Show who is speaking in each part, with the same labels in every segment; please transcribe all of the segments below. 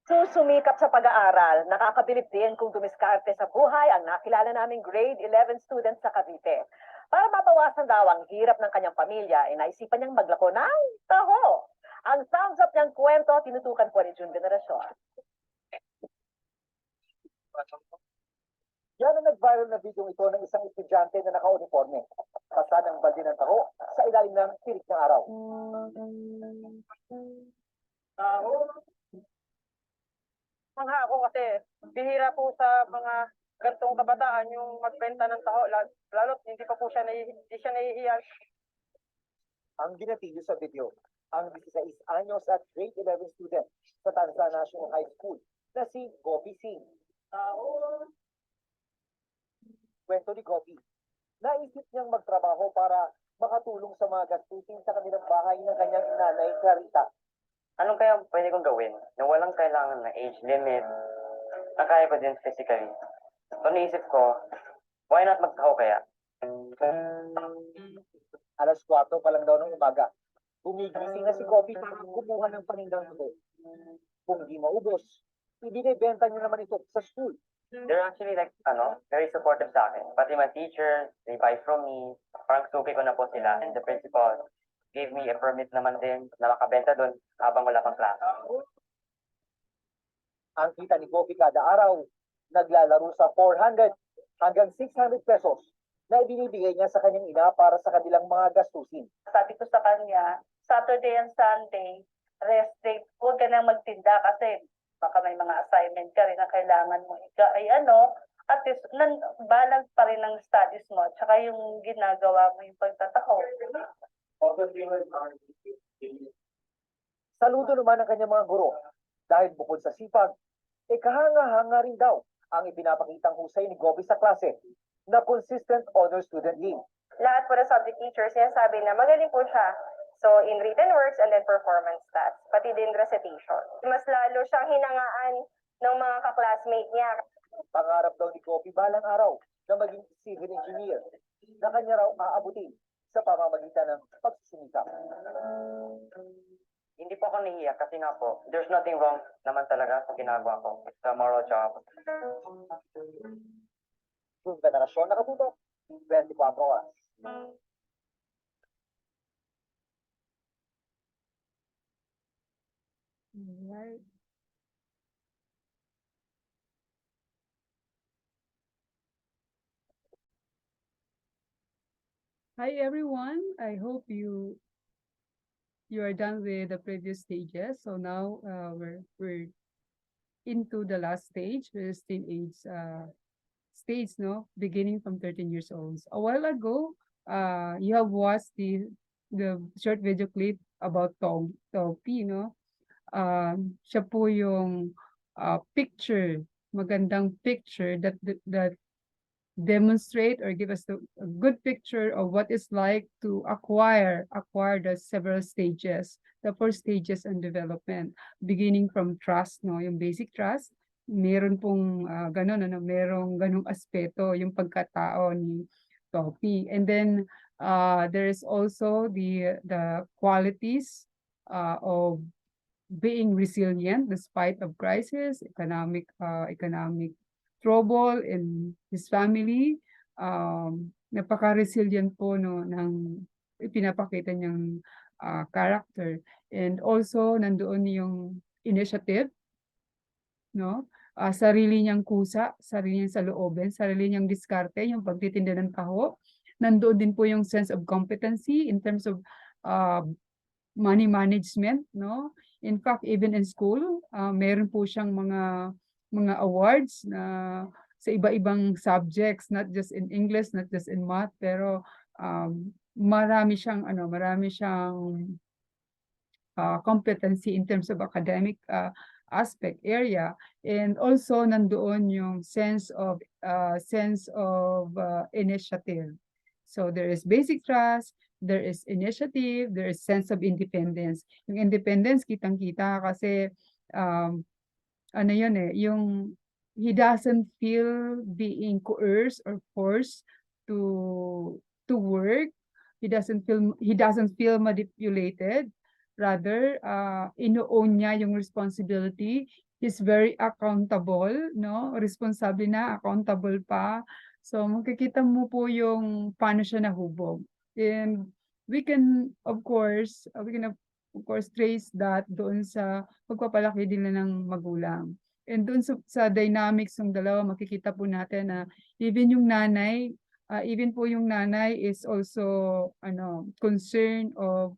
Speaker 1: Susumikap sa pag-aaral, nakakabilib din kung dumiskarte sa buhay ang nakilala naming grade 11 student sa Cavite. Para mabawasan daw ang hirap ng kanyang pamilya, naisipan niyang maglako ng taho. Ang thumbs up niyang kwento, tinutukan po ni June Generasyon.
Speaker 2: Yan ang nag-viral na video ito ng isang estudyante na naka-uniforme. Basa ng balde ng taho sa ilalim ng tirik ng araw.
Speaker 3: Mangha ako kasi bihira po sa mga gantong kabataan yung magbenta ng taho, lalo't hindi pa po siya nahihiya.
Speaker 2: Ang ginatilyo sa video, ang 16 anyos at grade 11 student sa Tansa National High School na si Gopi Singh. Kwento ni Gopi, naisip niyang magtrabaho para makatulong sa mga gastusin sa kanilang bahay ng kanyang nanay Clarita.
Speaker 4: Anong kaya pwede kong gawin na walang kailangan na age limit, na kaya ko din physically? So naisip ko, why not magtaho kaya?
Speaker 2: Alas 4 pa lang daw ng umaga, gumigising na si Gopi para kumuha ng panindang ito. Kung di maubos, ibinibenta niya naman ito sa school.
Speaker 4: They're actually very supportive sa akin. Pati mga teachers, they buy from me. Parang suki ko na po sila. And the principal gave me a permit naman din na makabenta doon habang wala pang klase.
Speaker 2: Ang kita ni Gopi kada araw, naglalaro sa 400 hanggang 600 pesos na ibinibigay niya sa kanyang ina para sa kanilang mga gastusin.
Speaker 5: Sabi ko sa kanya, Saturday and Sunday, rest day, huwag ka nang magtinda kasi baka may mga assignment ka rin na kailangan mo at least balance pa rin ang studies mo, tsaka yung ginagawa mo yung pagtataho.
Speaker 2: Saludo naman ang kanyang mga guro dahil bukod sa sipag, kahanga-hanga rin daw ang ipinapakitang husay ni Gopi sa klase na consistent honor student din.
Speaker 6: Lahat po ng subject teachers sinasabi na magaling po siya. So, in written works and then performance stats, pati din recitation. Mas lalo siyang hinangaan ng mga kaklasmate niya.
Speaker 2: Pangarap daw ni Gopi balang araw na maging civil engineer na kanya raw aabutin sa pamamagitan ng pagsusumikap.
Speaker 4: Hindi po ako nahihiya kasi nga po, there's nothing wrong naman talaga sa ginagawa ko. It's a moral job.
Speaker 2: Kung generasyon nakatutok, 24 oras.
Speaker 7: Right. Hi everyone. I hope you are done with the previous stages. So now we're into the last stage, which is teenage stage, no, beginning from 13 years old. A while ago, you have watched the short video clip about Topi, no? Siya po yung picture, magandang picture that demonstrate or give us a good picture of what it's like to acquire the several stages, the 4 stages in development, beginning from trust, no, yung basic trust. Meron pong merong ganong aspeto yung pagkatao ni Topi. And then there is also the qualities of being resilient despite of crisis, economic trouble in his family. Napaka-resilient po, no, ng ipinapakita niyang character. And also nandoon yung initiative, no? Sarili niyang kusa, sarili niyang saloobin, sarili niyang diskarte, yung pagtitinda ng taho. Nandoon din po yung sense of competency in terms of money management, no? In fact, even in school, meron po siyang mga awards na sa iba-ibang subjects, not just in English, not just in math, pero marami siyang competency in terms of academic aspect area. And also nandoon yung sense of initiative. So there is basic trust, there is initiative, there is sense of independence. Yung independence kitang-kita kasi yung he doesn't feel being coerced or forced to work. He doesn't feel manipulated. Rather, ino-own niya yung responsibility. He's very accountable, no? Responsable na, accountable pa. So, makikita mo po yung paano siya nahubog. And we can, of course, trace that doon sa pagpapalaki din ng magulang. And doon sa dynamics ng dalawa, makikita po natin na even yung nanay, even po yung nanay is also concerned of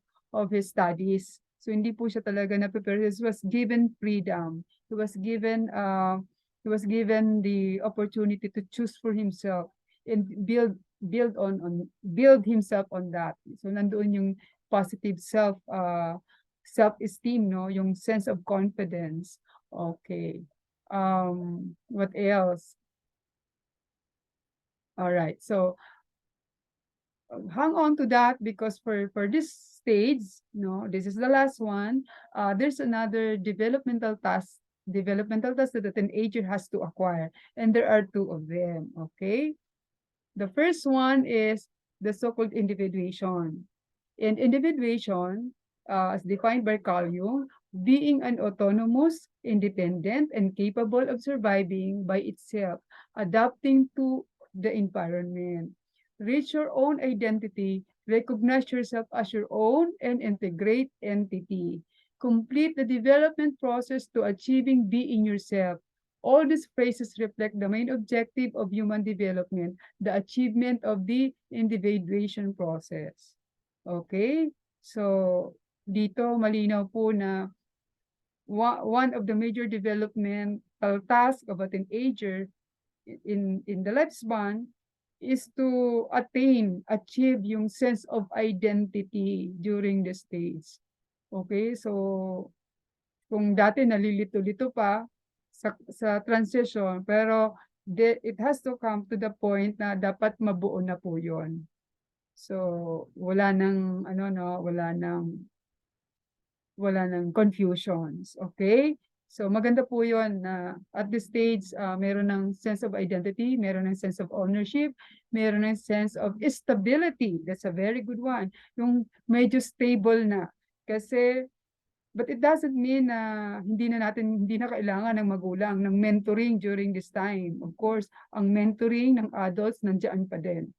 Speaker 7: his studies. So hindi po siya talaga na-prepare. He was given freedom. He was given the opportunity to choose for himself and build himself on that. So nandoon yung positive self-esteem, no, yung sense of confidence. Okay. What else? All right. So hang on to that, because for this stage, no, this is the last one. There's another developmental task that the teenager has to acquire, and there are two of them. Okay. The first one is the so-called individuation. And individuation, as defined by Carl Jung, being an autonomous, independent, and capable of surviving by itself, adapting to the environment. Reach your own identity, recognize yourself as your own and integrate entity. Complete the development process to achieving being yourself. All these phrases reflect the main objective of human development, the achievement of the individuation process. Okay? So, dito malinaw po na one of the major developmental tasks of a teenager in the lifespan is to achieve yung sense of identity during the stage. Okay? So, kung dati nalilito-lito pa sa transition, pero it has to come to the point na dapat mabuo na po yun. So, wala nang confusions. Okay? So, maganda po yun na at this stage, meron ng sense of identity, meron ng sense of ownership, meron ng sense of stability. That's a very good one. Yung medyo stable na. Kasi, but it doesn't mean na hindi na kailangan ng magulang ng mentoring during this time. Of course, ang mentoring ng adults nandiyan pa din.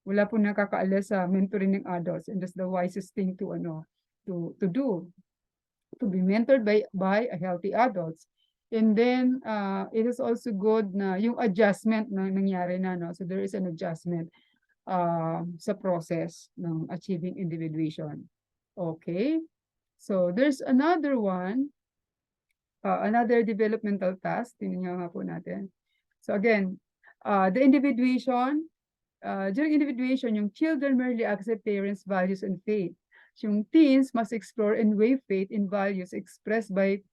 Speaker 7: Wala po nakakaalis sa mentoring ng adults, and that's the wisest thing to do, to be mentored by a healthy adults. And then it is also good na yung adjustment na nangyari na, no? So there is an adjustment sa process ng achieving individuation. Okay? So there's another one, another developmental task. Tingnan nga po natin. So again, the individuation, during individuation, yung children merely accept parents' values and faith. Yung teens must explore and weigh faith in values expressed by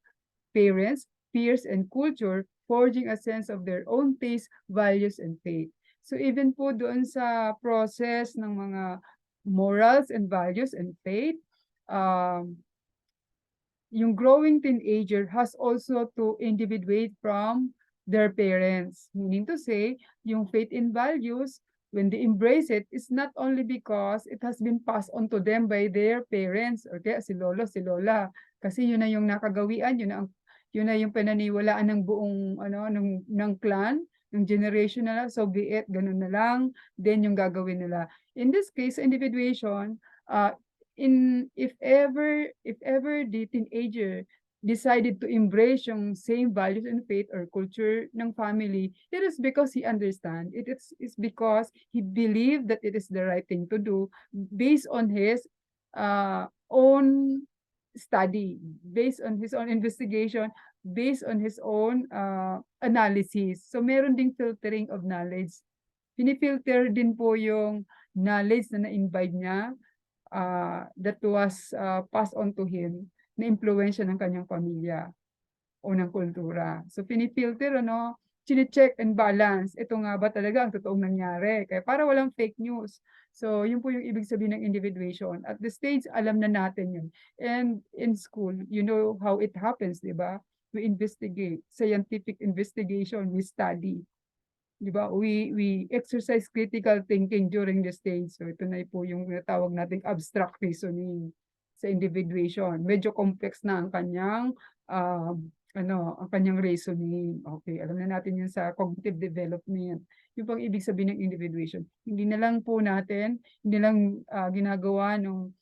Speaker 7: parents, peers, and culture, forging a sense of their own taste, values, and faith. So even po doon sa process ng mga morals and values and faith, yung growing teenager has also to individuate from their parents. Meaning to say, yung faith and values, when they embrace it, it's not only because it has been passed on to them by their parents, or kaya si lolo, si lola. Kasi yun na yung nakagawian, yun na yung pananiwalaan ng buong ng clan, ng generation na, so be it, ganun na lang, then yung gagawin nila. In this case, individuation, if ever the teenager decided to embrace yung same values and faith or culture ng family, it is because he understands. It's because he believed that it is the right thing to do based on his own study, based on his own investigation, based on his own analysis. So meron ding filtering of knowledge. Pinifilter din po yung knowledge na na-imbibe niya that was passed on to him na impluwensya ng kanyang pamilya o ng kultura. So pinifilter, chine-check and balance. Ito nga ba talaga ang totoong nangyari? Kaya para walang fake news. So yun po yung ibig sabihin ng individuation. At the stage, alam na natin yun. And in school, you know how it happens, di ba? We investigate, scientific investigation, we study. Diba? We exercise critical thinking during the stage. So ito na po yung tawag nating abstract reasoning. sa individuation. Medyo complex na ang kanyang ang kanyang reasoning. Okay, alam na natin yun sa cognitive development. Yung pang ibig sabihin ng individuation. Hindi na lang po natin, hindi lang ginagawa nung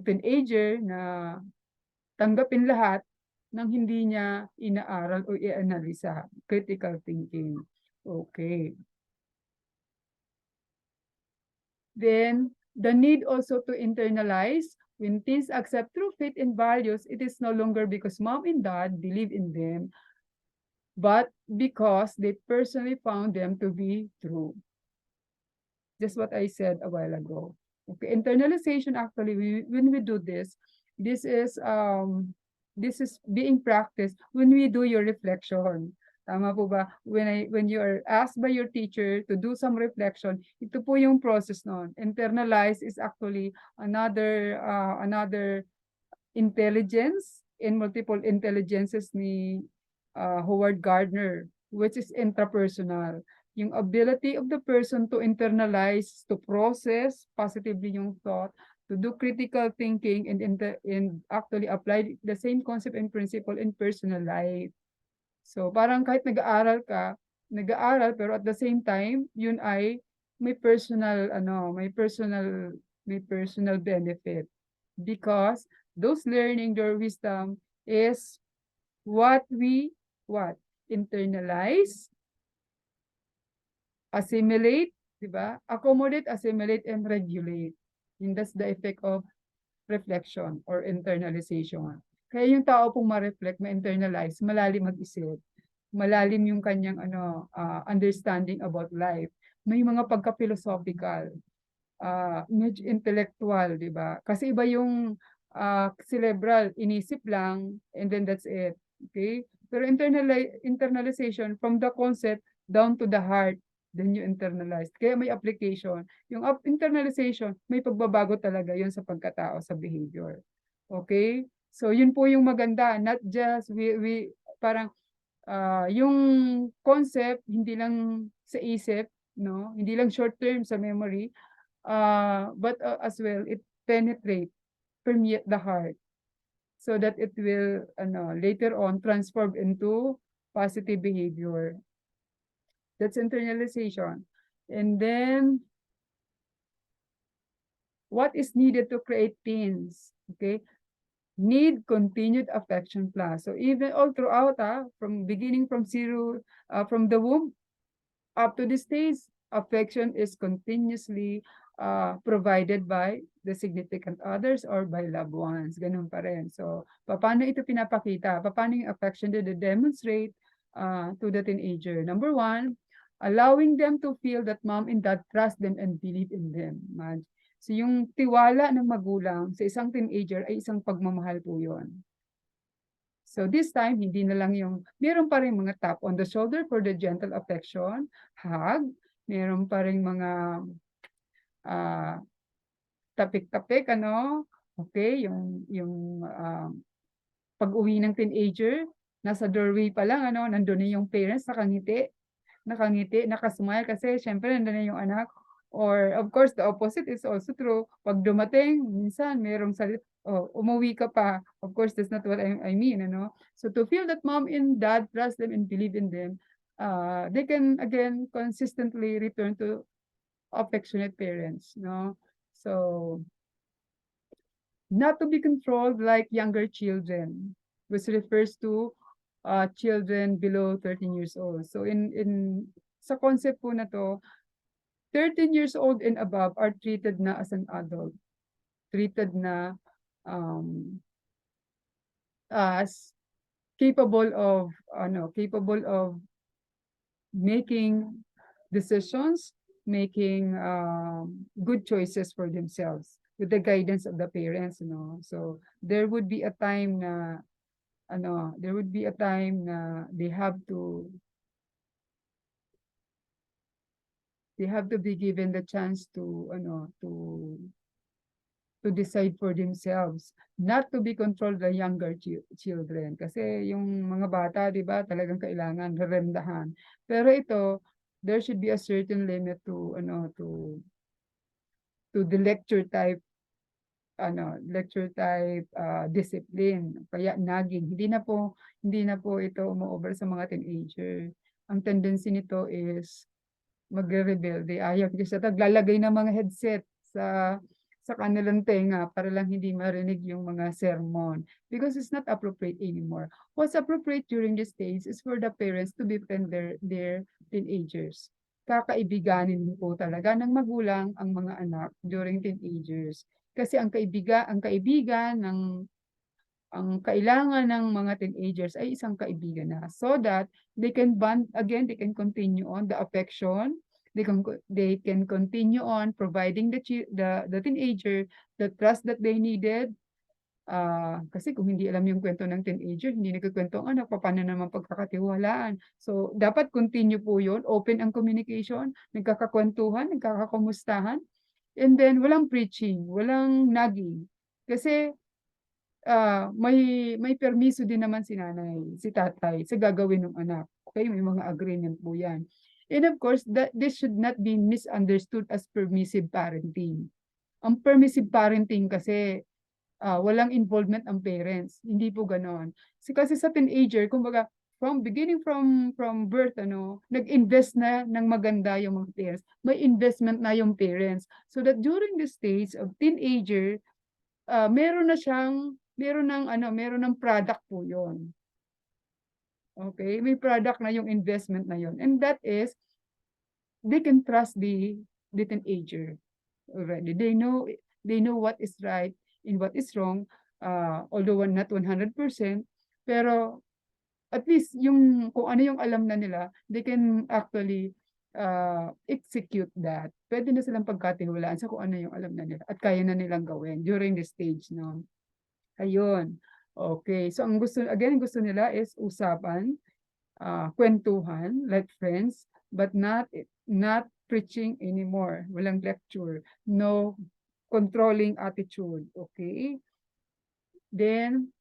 Speaker 7: teenager na tanggapin lahat nang hindi niya inaaral o i-analisa. Critical thinking. Okay. Then, the need also to internalize. When teens accept true faith and values, it is no longer because mom and dad believe in them, but because they personally found them to be true. Just what I said a while ago. Okay, internalization actually, when we do this is being practiced when we do your reflection. Tama po ba? When you are asked by your teacher to do some reflection, ito po yung process noon. Internalize is actually another intelligence in multiple intelligences ni Howard Gardner, which is intrapersonal. Yung ability of the person to internalize, to process positively yung thought, to do critical thinking and actually apply the same concept and principle in personal life. So parang kahit nag-aaral pero at the same time, yun ay may personal benefit because those learning their wisdom is what we internalize, assimilate, di ba? Accommodate, assimilate, and regulate. And that's the effect of reflection or internalization. Kaya yung tao pong ma-reflect, ma-internalize, malalim mag-isip, malalim yung kanyang understanding about life. May mga pagka-philosophical, medyo intellectual, di ba? Kasi iba yung cerebral, inisip lang, and then that's it. Okay? Pero internalization from the concept down to the heart, then you internalize. Kaya may application. Yung internalization, may pagbabago talaga yun sa pagkatao, sa behavior. Okay? So, yun po yung maganda. Not just, parang, yung concept, hindi lang sa isip, no? Hindi lang short term sa memory, but as well, it permeate the heart so that it will, later on, transform into positive behavior. That's internalization. And then, what is needed to create teens? Okay, need continued affection plus. So even all throughout, from beginning from zero, from the womb up to the stage, affection is continuously provided by the significant others or by loved ones. Ganun pa rin. So, paano ito pinapakita? Paano yung affection to demonstrate to the teenager? Number one, allowing them to feel that mom and dad trust them and believe in them. So yung tiwala ng magulang sa isang teenager ay isang pagmamahal po yun. So this time, hindi na lang yung, meron pa rin mga tap on the shoulder for the gentle affection, hug, meron pa rin mga tapik-tapik, okay, yung pag-uwi ng teenager, nasa doorway pa lang, nandun na yung parents, nakangiti, nakasmile kasi syempre nandun na yung anak. Or of course, the opposite is also true. Pag dumating, minsan merong umuwi ka pa. Of course, that's not what I mean, So to feel that mom and dad trust them and believe in them, they can again consistently return to affectionate parents, So not to be controlled like younger children, which refers to children below 13 years old. So sa concept po na to, 13 years old and above are treated na as an adult. Treated na as capable of making decisions, making good choices for themselves with the guidance of the parents, So there would be a time na they have to be given the chance to decide for themselves, not to be controlled by younger children. Kasi yung mga bata, di ba, talagang kailangan rerendahan. Pero ito, there should be a certain limit to the lecture type lecture type discipline, kaya nagging. Hindi na po ito umo-over sa mga teenager. Ang tendency nito is magre-rebelde. Ayaw kasi naglalagay ng mga headset sa kanilang tenga para lang hindi marinig yung mga sermon, because it's not appropriate anymore. What's appropriate during this stage is for the parents to befriend their teenagers. Kakaibiganin po talaga ng magulang ang mga anak during teenagers. Kasi ang kaibigan ang kailangan ng mga teenagers ay isang kaibigan na, so that they can bond again, they can continue on the affection, they can continue on providing the teenager the trust that they needed. Kasi kung hindi alam yung kwento ng teenager, hindi nagkukwento ang anak, paano naman pagkakatiwalaan? So, dapat continue po yun, open ang communication, nagkakakwentuhan, nagkakakumustahan, and then walang preaching, walang nagging. Kasi may permiso din naman si nanay, si tatay sa gagawin ng anak. Okay, may mga agreement po yan. And of course, this should not be misunderstood as permissive parenting. Ang permissive parenting kasi walang involvement ang parents. Hindi po ganon. Kasi sa teenager, kumbaga, from birth, nag-invest na ng maganda yung mga parents. May investment na yung parents. So that during the stage of teenager, meron ng product po yon. Okay, may product na yung investment na yon, and that is they can trust the teenager already. They know what is right and what is wrong, although not 100%, pero at least yung kung ano yung alam na nila, they can actually execute that. Pwede na silang pagkatiwalaan sa kung ano yung alam na nila at kaya na nilang gawin during the stage, no? Ayun. Okay. So, gusto nila is usapan, kwentuhan, like friends, but not preaching anymore. Walang lecture. No controlling attitude. Okay? Then,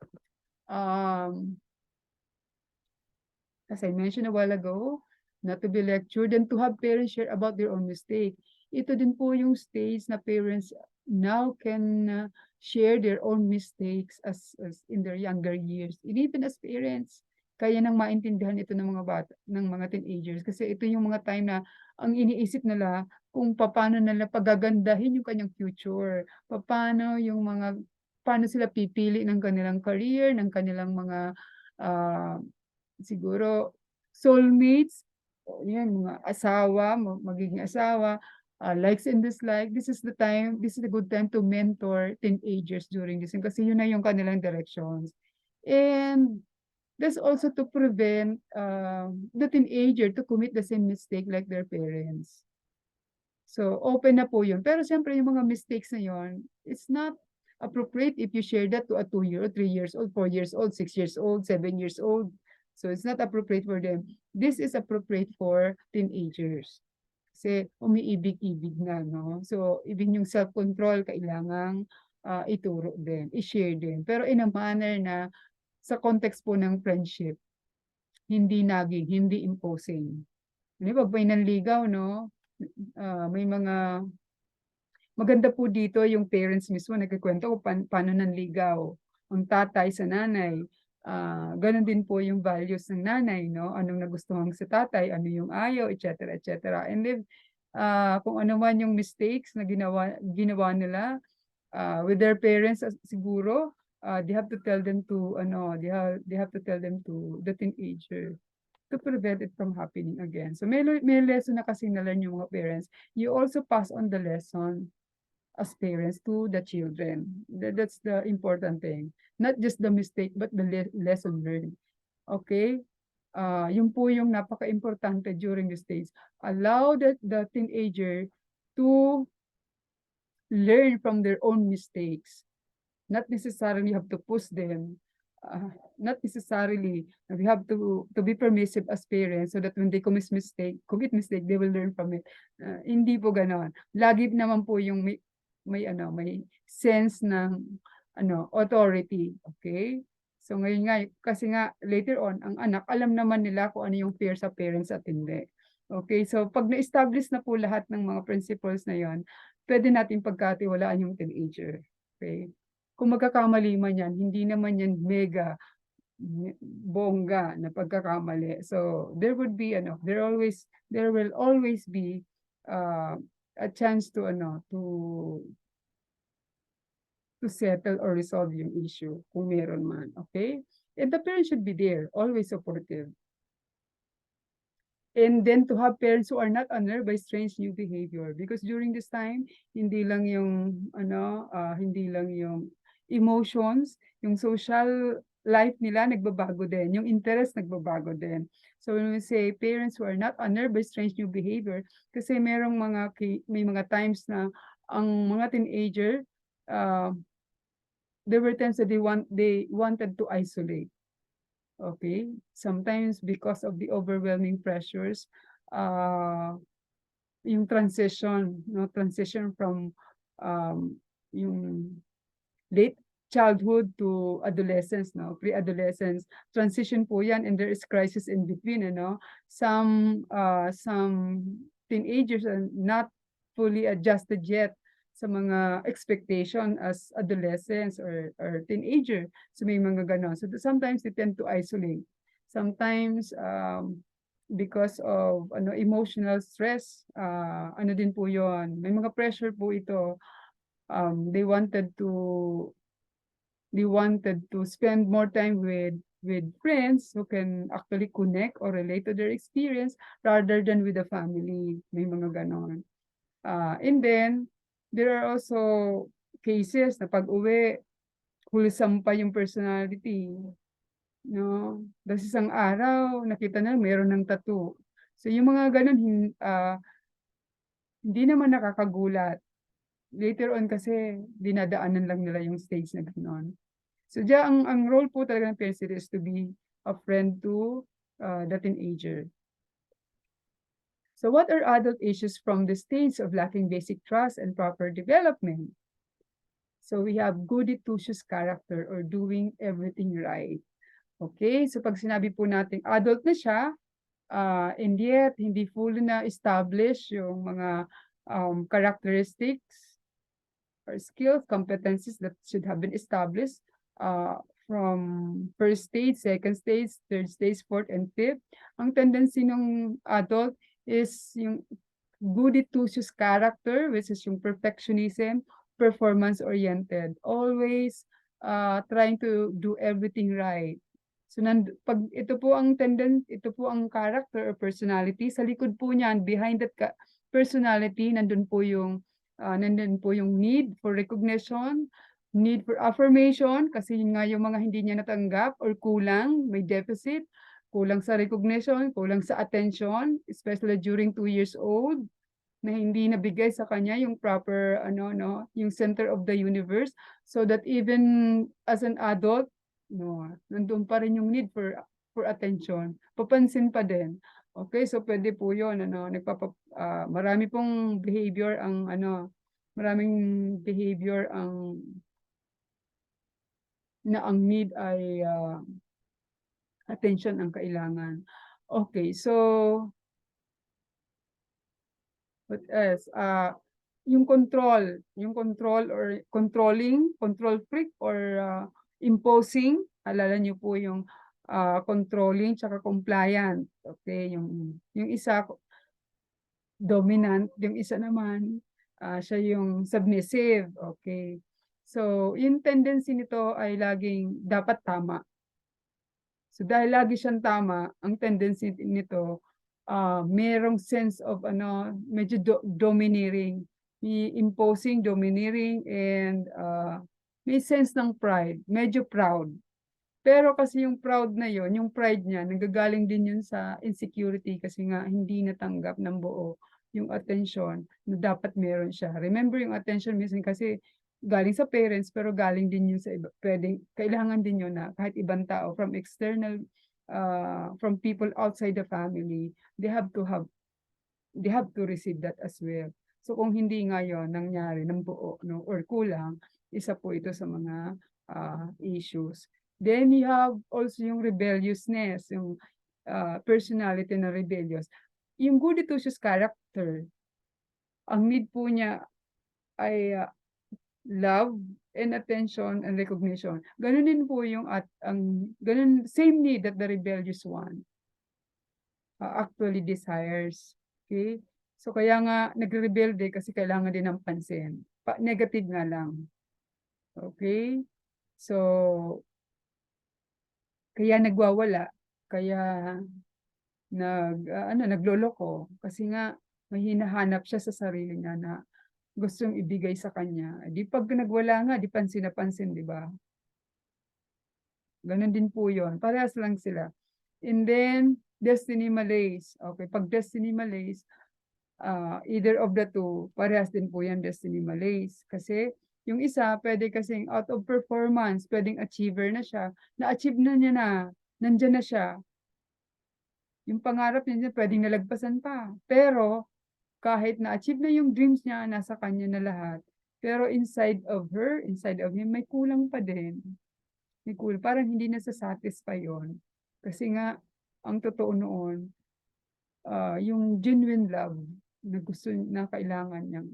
Speaker 7: as I mentioned a while ago, not to be lectured and to have parents share about their own mistake. Ito din po yung stage na parents now can share their own mistakes as in their younger years. And even as parents, kaya nang maintindihan ito ng mga bata, ng mga teenagers, kasi ito yung mga time na ang iniisip nila kung paano nila pagagandahin yung kanyang future, paano sila pipili ng kanilang career, ng kanilang mga siguro soulmates, yan, mga asawa, magiging asawa, likes and dislike. This is a good time to mentor teenagers during this, kasi yun na yung kanilang directions. And that's also to prevent the teenager to commit the same mistake like their parents. So, open na po yun. Pero siyempre, yung mga mistakes na yun, it's not appropriate if you share that to a 2-year-old, 3 years old, 4 years old, 6 years old, 7 years old. So, it's not appropriate for them. This is appropriate for teenagers. Kasi umiibig-ibig na, no? So, even yung self-control, kailangang ituro din, i-share din. Pero in a manner na sa context po ng friendship, hindi nagging, hindi imposing. Pag may nanligaw, no? May mga maganda po dito yung parents mismo nagkikwento kung paano nanligaw ang tatay sa nanay. Ganon din po yung values ng nanay, no? Anong nagustuhan sa tatay, ano yung ayaw, etc. etc. And then kung ano man yung mistakes na ginawa nila with their parents, siguro they have to tell them to they have to tell them to the teenager to prevent it from happening again. So may lesson na kasi na-learn yung mga parents. You also pass on the lesson as parents to the children. That's the important thing. Not just the mistake, but the lesson learned. Okay? Yun po yung napaka-importante during the stage. Allow the teenager to learn from their own mistakes. Not necessarily have to push them. Not necessarily we have to be permissive as parents so that when they commit mistake, they will learn from it. Hindi po ganon. Lagi naman po yung may sense ng authority. Okay? So ngayon nga, kasi nga later on, ang anak, alam naman nila kung ano yung fear sa parents at hindi. Okay? So pag na-establish na po lahat ng mga principles na yon, pwede natin pagkatiwalaan yung teenager. Okay? Kung magkakamali man yan, hindi naman yan mega bongga na pagkakamali. So there would be there will always be a chance to to settle or resolve yung issue kung meron man, okay? And the parent should be there, always supportive. And then to have parents who are not unnerved by strange new behavior, because during this time hindi lang yung hindi lang yung emotions, yung social life nila nagbabago din, yung interest nagbabago din. So when we say parents who are not unnerved by strange new behavior, kasi may mga times na ang mga teenager there were times that they wanted to isolate. Okay, sometimes because of the overwhelming pressures, yung transition from yung late childhood to adolescence, pre-adolescence, transition po yan, and there is crisis in between, some teenagers are not fully adjusted yet sa mga expectation as adolescents or teenager. So may mga ganon. So sometimes they tend to isolate. Sometimes because of emotional stress, din po yon. May mga pressure po ito. They wanted to spend more time with friends who can actually connect or relate to their experience rather than with the family. May mga ganon. And then there are also cases na pag-uwi, wholesome pa yung personality. No? Tapos isang araw, nakita na meron ng tattoo. So yung mga ganun, hindi naman nakakagulat. Later on kasi, dinadaanan lang nila yung stage na gano'n. So diyan, ang role po talaga ng parents is to be a friend to the teenager. So what are adult issues from the stage of lacking basic trust and proper development? So we have goody-two-shoes character or doing everything right. Okay, so pag sinabi po natin adult na siya, and yet hindi fully na establish yung mga characteristics or skills, competencies that should have been established from first stage, second stage, third stage, fourth, and fifth. Ang tendency ng adult is yung goody-two-shoes character, which is yung perfectionism, performance-oriented, always trying to do everything right. So pag ito po ang character or personality, sa likod po niyan, behind that personality, nandun po yung need for recognition, need for affirmation, kasi yun nga yung mga hindi niya natanggap or kulang, may deficit, kulang sa recognition, kulang sa attention, especially during 2 years old, na hindi nabigay sa kanya yung proper, yung center of the universe, so that even as an adult, nandun pa rin yung need for attention. Papansin pa din. Okay, so pwede po yun, marami pong behavior maraming behavior ang need ay attention ang kailangan. Okay, so what else? Yung control or control freak or imposing, alala niyo po yung controlling tsaka compliant. Okay, yung isa dominant, yung isa naman siya yung submissive. Okay. So, yung tendency nito ay laging dapat tama. So dahil lagi siyang tama, ang tendency nito merong sense of medyo domineering, imposing, domineering, and may sense ng pride, medyo proud. Pero kasi yung proud na yon, yung pride niya, nanggagaling din yun sa insecurity kasi nga hindi natanggap ng buo yung attention na dapat meron siya. Remember yung attention minsan kasi galing sa parents pero galing din yun sa iba. Kailangan din yun na kahit ibang tao from external, from people outside the family, they have to receive that as well. So kung hindi nga yun nangyari ng buo, or kulang, isa po ito sa mga issues. Then you have also yung rebelliousness, yung personality na rebellious. Yung goody-two-shoes character, ang need po niya ay love and attention and recognition. Ganun din po yung ganun, same need that the rebellious one actually desires. Okay? So kaya nga nagre-rebelde kasi kailangan din ng pansin. Negative nga lang. Okay? So kaya nagwawala, kaya nagloloko kasi nga may hinahanap siya sa sarili niya na gustong ibigay sa kanya. Di pag nagwala nga, di pansin na pansin, di ba? Ganon din po yun. Parehas lang sila. And then, destiny malaise. Okay, pag destiny malaise, either of the two, parehas din po yan destiny malaise. Kasi, yung isa, pwede kasing out of performance, pwedeng achiever na siya, na-achieve na niya nandyan na siya. Yung pangarap niya, pwedeng nalagpasan pa. Pero, kahit na-achieve na yung dreams niya, nasa kanya na lahat. Pero inside of her, inside of him, may kulang pa din. May kulang. Parang hindi nasasatisfy yun. Kasi nga, ang totoo noon, yung genuine love na gusto na kailangan niyang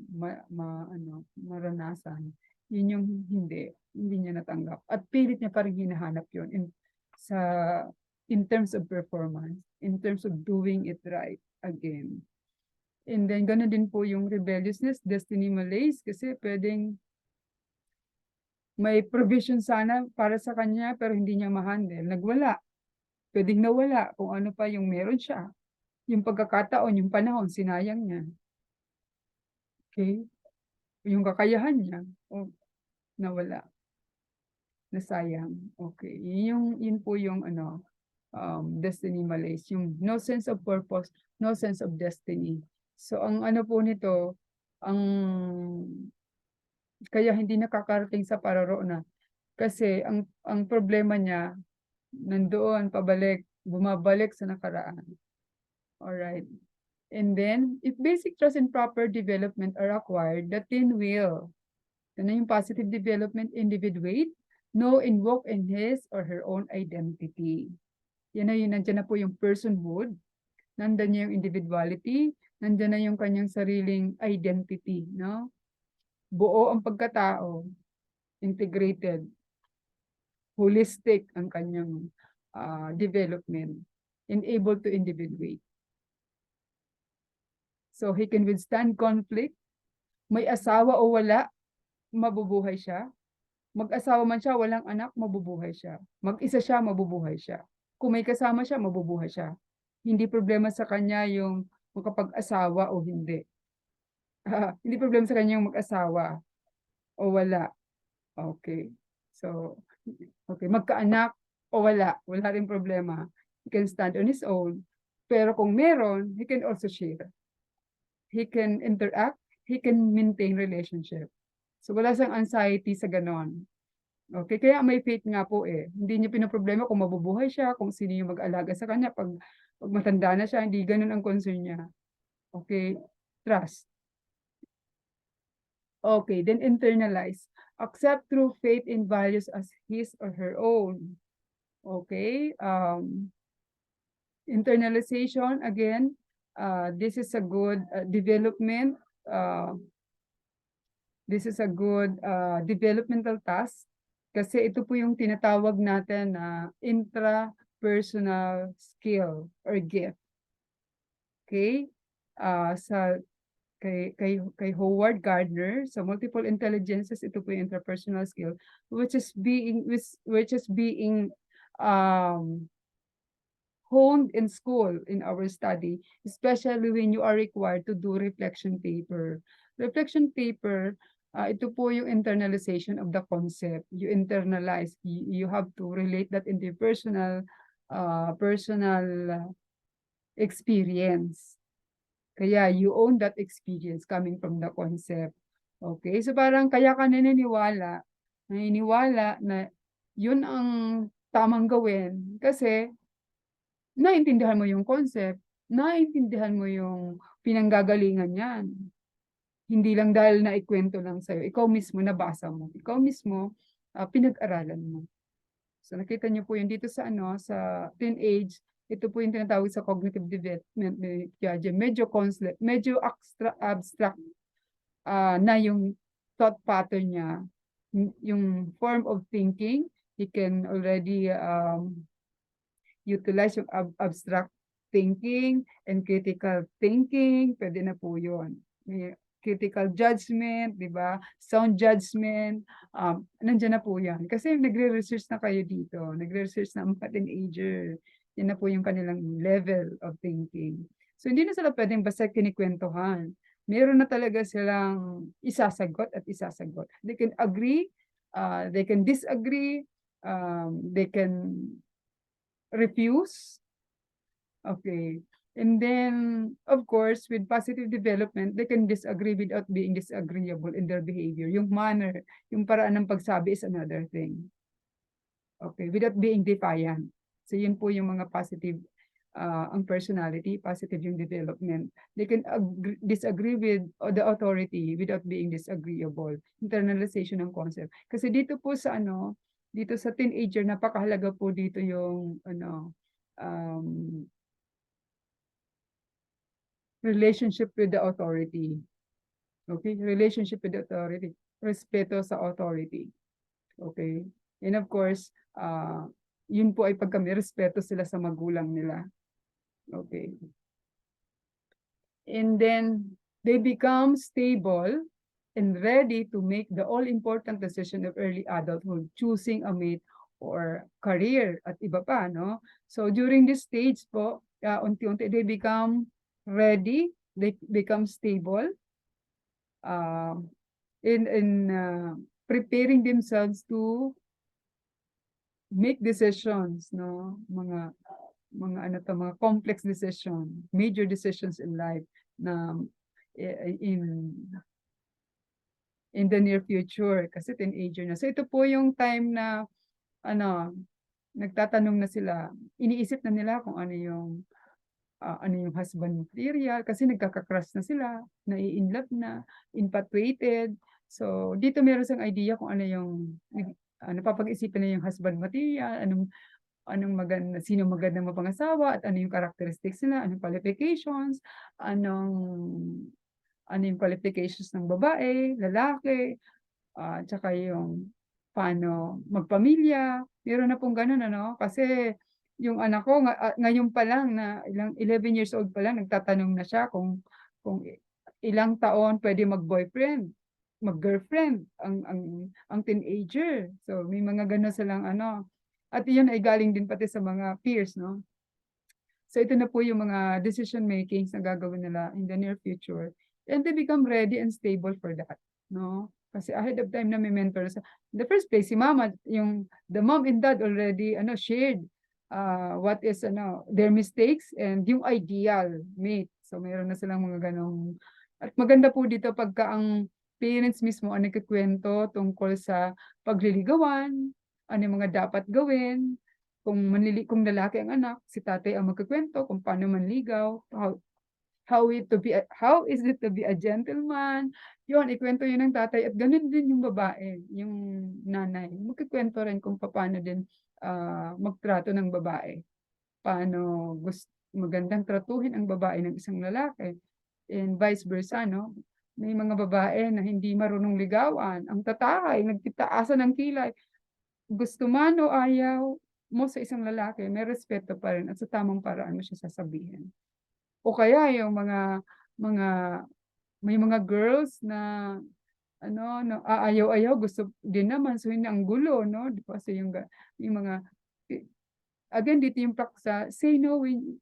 Speaker 7: maranasan, yun yung hindi niya natanggap. At pilit niya parang hinahanap yun in terms of performance, in terms of doing it right again. And then, gano'n din po yung rebelliousness, destiny malaise, kasi pwedeng may provision sana para sa kanya, pero hindi niya ma-handle. Nagwala. Pwedeng nawala kung ano pa yung meron siya. Yung pagkakataon, yung panahon, sinayang niya. Okay? Yung kakayahan niya, nawala. Nasayang. Okay. Yun po yung destiny malaise. Yung no sense of purpose, no sense of destiny. So, ang po nito, kaya hindi nakakarating sa paroroonan. Kasi, ang problema niya, nandoon, bumabalik sa nakaraan. Alright. And then, if basic trust and proper development are acquired, the teen will, yung positive development, individuate, know and walk in his or her own identity. Nandiyan na po yung personhood, nandiyan na yung individuality, nandiyan na yung kanyang sariling identity, no? Buo ang pagkatao, integrated, holistic ang kanyang development, and able to individuate. So, he can withstand conflict. May asawa o wala, mabubuhay siya. Mag-asawa man siya, walang anak, mabubuhay siya. Mag-isa siya, mabubuhay siya. Kung may kasama siya, mabubuhay siya. Hindi problema sa kanya yung makapag-asawa o hindi. Hindi problema sa kanya yung mag-asawa o wala. Okay. So, okay, magkaanak o wala. Wala rin problema. He can stand on his own. Pero kung meron, he can also share. He can interact. He can maintain relationship. So, wala siyang anxiety sa ganon. Okay, kaya may faith nga po eh. Hindi niya pinaproblema kung mabubuhay siya, kung sino yung mag-alaga sa kanya. Pag matanda na siya, hindi ganun ang concern niya. Okay, trust. Okay, then internalize. Accept true faith in values as his or her own. Okay, internalization, again, this is a good development. This is a good developmental task kasi ito po yung tinatawag natin na intrapersonal skill or gift. Okay? Kay Howard Gardner, sa multiple intelligences, ito po yung intrapersonal skill, which is being honed in school in our study, especially when you are required to do reflection paper. Reflection paper, ito po yung internalization of the concept. You internalize, you have to relate that into personal experience. Kaya you own that experience coming from the concept. Okay, so parang kaya ka naniniwala na yun ang tamang gawin kasi naintindihan mo yung concept, naintindihan mo yung pinanggagalingan yan. Hindi lang dahil naikwento lang sa'yo, ikaw mismo nabasa mo, ikaw mismo pinag-aralan mo. So nakita niyo po yun dito sa sa teenage, ito po yung tinatawag sa cognitive development ni Piaget. Medyo abstract na yung thought pattern niya, yung form of thinking, he can already utilize yung abstract thinking and critical thinking, pwede na po yun. May critical judgment, di ba? Sound judgment, nandiyan na po yan. Kasi nagre-research na kayo dito, nagre-research na ang mga teenager. Yan na po yung kanilang level of thinking. So hindi na sila pwedeng basta kinikwentuhan. Meron na talaga silang isasagot at isasagot. They can agree, they can disagree, they can refuse. Okay. And then, of course, with positive development, they can disagree without being disagreeable in their behavior. Yung manner, yung paraan ng pagsabi is another thing. Okay, without being defiant. So yun po yung mga positive, ang personality, positive yung development. They can disagree with the authority without being disagreeable. Internalization ng concept. Kasi dito po sa dito sa teenager, napakahalaga po dito yung relationship with the authority. Okay? Relationship with the authority. Respeto sa authority. Okay? And of course, yun po ay pagka may respeto sila sa magulang nila. Okay. And then, they become stable and ready to make the all-important decision of early adulthood, choosing a mate or career at iba pa, no? So, during this stage po, unti-unti, they become ready, they become stable, in preparing themselves to make decisions, no? Mga complex decision, major decisions in life na in the near future kasi teenager na. So ito po yung time na nagtatanong na sila, iniisip na nila kung ano yung husband material kasi nagkaka-crush na sila, nai-inlove na, infatuated. So dito meron siyang idea kung ano yung napapag-isipan na yung husband material, sino magandang mapangasawa at ano yung characteristics nila, anong qualifications, ano yung qualifications ng babae, lalaki, tsaka yung paano magpamilya. Meron na pong ganun, kasi yung anak ko ngayon pa lang na 11 years old pa lang nagtatanong na siya kung ilang taon pwede mag-boyfriend, mag-girlfriend ang teenager. So may mga ganun silang at iyon ay galing din pati sa mga peers, no? So ito na po yung mga decision makings na gagawin nila in the near future. And they become ready and stable for that, no? Kasi ahead of time na may mentor sa the first place si mama, the mom and dad already shared what is their mistakes and yung ideal mate. So mayroon na silang mga ganong at maganda po dito pagka ang parents mismo ang nagkikwento tungkol sa pagliligawan, ano yung mga dapat gawin, kung lalaki ang anak, si tatay ang magkikwento kung paano manligaw, how is it to be a gentleman, yun, ikwento yun ng tatay at ganun din yung babae, yung nanay, magkikwento rin kung paano din magtrato ng babae, paano magandang tratuhin ang babae ng isang lalaki, and vice versa, no? May mga babae na hindi marunong ligawan, ang tatay, nagtitaasan ng kilay, gusto man o ayaw mo sa isang lalaki, may respeto pa rin at sa tamang paraan mo siya sasabihin. O kaya yung may mga girls na ayaw-ayaw, gusto din naman, so hindi ang gulo, no? Di ba? So yung mga, again, dito yung praksa, say no when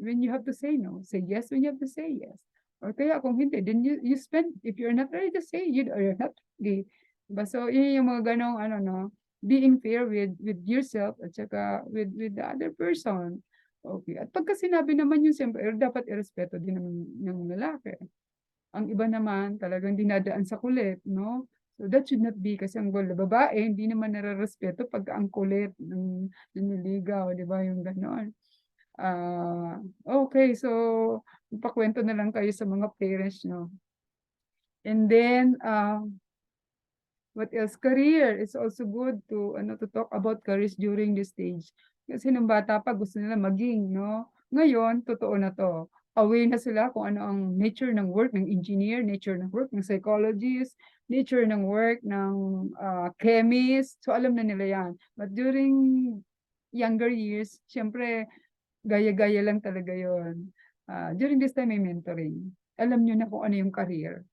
Speaker 7: you have to say no. Say yes when you have to say yes. Or kaya kung hindi, then you spend, if you're not ready to say, you're not ready. Diba? So, yun yung mga ganong, being fair with yourself at saka with the other person. Okay. At pagka sinabi naman yun, siyempre, dapat irespeto din naman ng lalaki. Ang iba naman, talagang dinadaan sa kulit, no? So, that should not be, kasi ang babae, hindi naman nare-respeto pagka ang kulit ng niligaw, di ba? Yung ganon. Okay, so, ipakwento na lang kayo sa mga parents nyo. And then, what else? Career. It's also good to talk about careers during this stage. Kasi nung bata pa, gusto nila maging, no? Ngayon, totoo na to. aware na sila kung ano ang nature ng work ng engineer, nature ng work ng psychologist, nature ng work ng chemist. So alam na nila yan. But during younger years, syempre, gaya-gaya lang talaga yon. During this time, may mentoring. Alam nyo na kung ano yung career.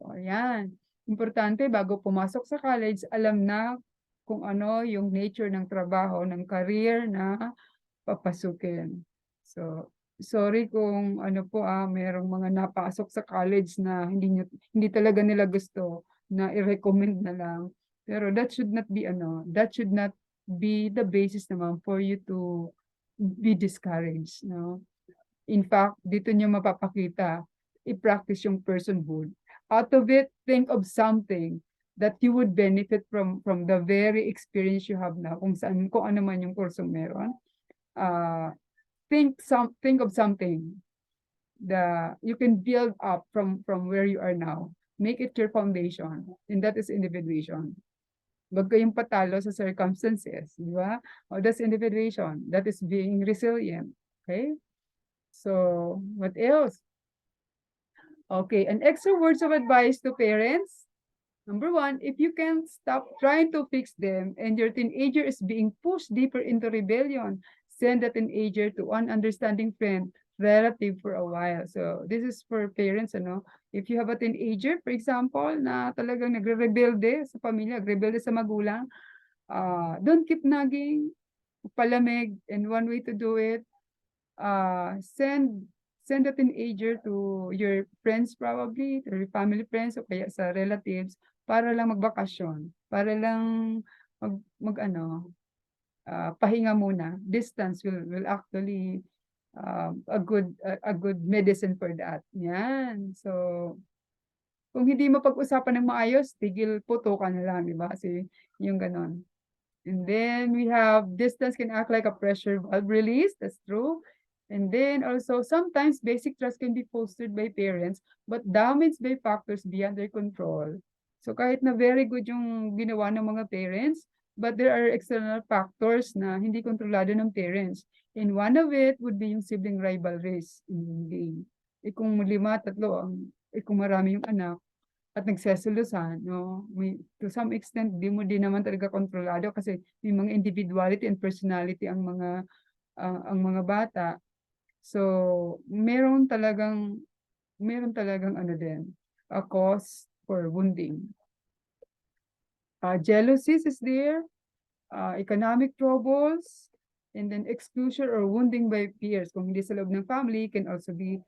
Speaker 7: So, ayan. Importante, bago pumasok sa college, alam na kung ano yung nature ng trabaho, ng career na papasukin. So, sorry kung ano po merong mga napasok sa college na hindi talaga nila gusto na i-recommend na lang. Pero that should not be the basis naman for you to be discouraged, no? In fact, dito nyo mapapakita, i-practice yung personhood. Out of it, think of something that you would benefit from the very experience you have now, kung ano man yung kursong meron. Think of something that you can build up from where you are now. Make it your foundation, and that is individuation. Wag kayong patalo sa circumstances, di ba? That's individuation. That is being resilient. Okay? So, what else? Okay, an extra words of advice to parents. Number one, if you can stop trying to fix them and your teenager is being pushed deeper into rebellion, send the teenager to an understanding friend, relative for a while. So this is for parents, ano? If you have a teenager, for example, na talagang nagre-rebelde sa pamilya, nagre-rebelde sa magulang, don't keep nagging, palamig, and one way to do it, send a teenager to your friends probably, to your family friends o kaya sa relatives para lang magbakasyon, para lang pahinga muna. Distance will actually a good medicine for that. Yan. So kung hindi mo pag-usapan ng maayos, tigil putukan na lang, di ba? Kasi yung ganon. And then we have distance can act like a pressure valve release. That's true. And then also sometimes basic trust can be fostered by parents but damaged by factors beyond their control. So kahit na very good yung ginawa ng mga parents, but there are external factors na hindi kontrolado ng parents. And one of it would be yung sibling rivalries in game. Kung 5, 3, kung marami yung anak, at nagsesolusan, no? To some extent, di mo din naman talaga kontrolado kasi may mga individuality and personality ang mga bata. So, meron talagang ano din, a cause for wounding. Jealousy is there, economic troubles, and then exclusion or wounding by peers. Kung hindi sa loob ng family, can also be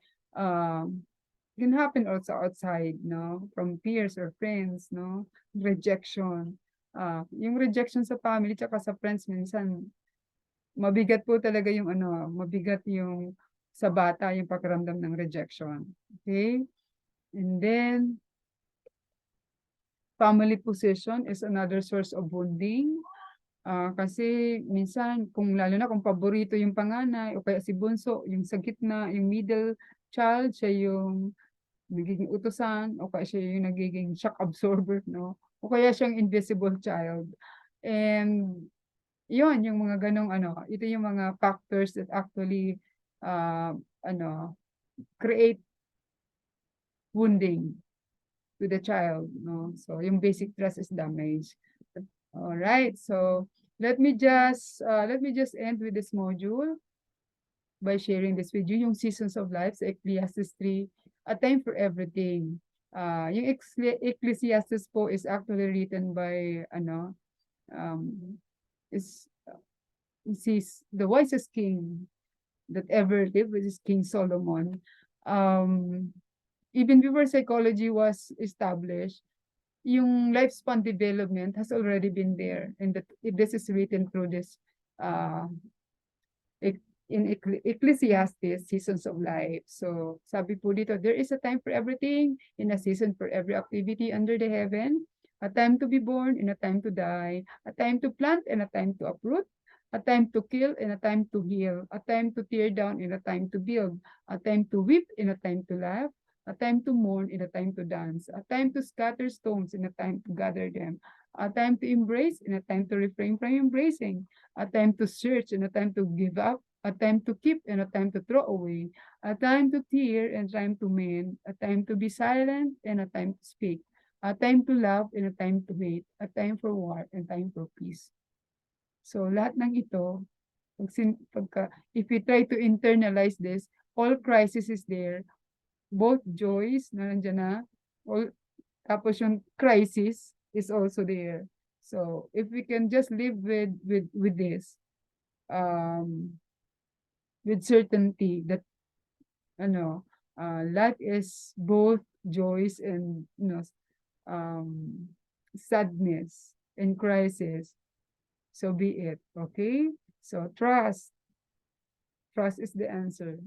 Speaker 7: can happen also outside, no? From peers or friends, no? Rejection. Yung rejection sa family tsaka sa friends minsan mabigat po talaga yung mabigat yung sa bata yung pakiramdam ng rejection. Okay? And then family position is another source of wounding. Kasi minsan lalo na kung paborito yung panganay o kaya si bunso, yung sa gitna, yung middle child, siya yung nagiging utusan o kaya siya yung nagiging shock absorber, no? O kaya siyang invisible child. And yun, yung mga ganong ito yung mga factors that actually create wounding to the child, no? So yung basic trust is damaged. All right, so let me just end with this module by sharing this with you, yung seasons of life sa Ecclesiastes 3, a time for everything. Yung Ecclesiastes po is actually written by is the wisest king that ever lived, which is King Solomon. Even before psychology was established, yung lifespan development has already been there, and that this is written through this in Ecclesiastes, seasons of life. So sabi po dito, there is a time for everything, and a season for every activity under the heaven, a time to be born and a time to die, a time to plant and a time to uproot, a time to kill and a time to heal, a time to tear down and a time to build, a time to weep and a time to laugh, a time to mourn and a time to dance, a time to scatter stones and a time to gather them, a time to embrace and a time to refrain from embracing, a time to search and a time to give up, a time to keep and a time to throw away, a time to tear and time to mend, a time to be silent and a time to speak, a time to love and a time to hate, a time for war and time for peace. So lahat ng ito, if we try to internalize this, all crisis is there, both joys na nandiyan na, all, tapos yung crisis is also there. So if we can just live with this, with certainty that life is both joys and sadness and crisis, so be it. Okay, so trust is the answer.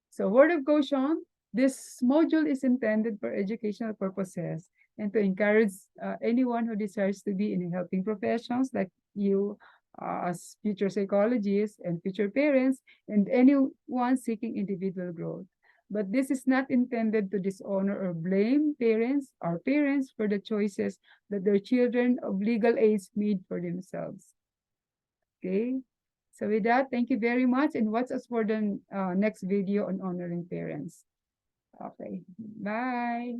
Speaker 7: So word of caution, this module is intended for educational purposes and to encourage anyone who desires to be in helping professions like you, as future psychologists and future parents, and anyone seeking individual growth. But this is not intended to dishonor or blame our parents for the choices that their children of legal age made for themselves. Okay, so with that, thank you very much, and watch us for the next video on honoring parents. Okay, bye.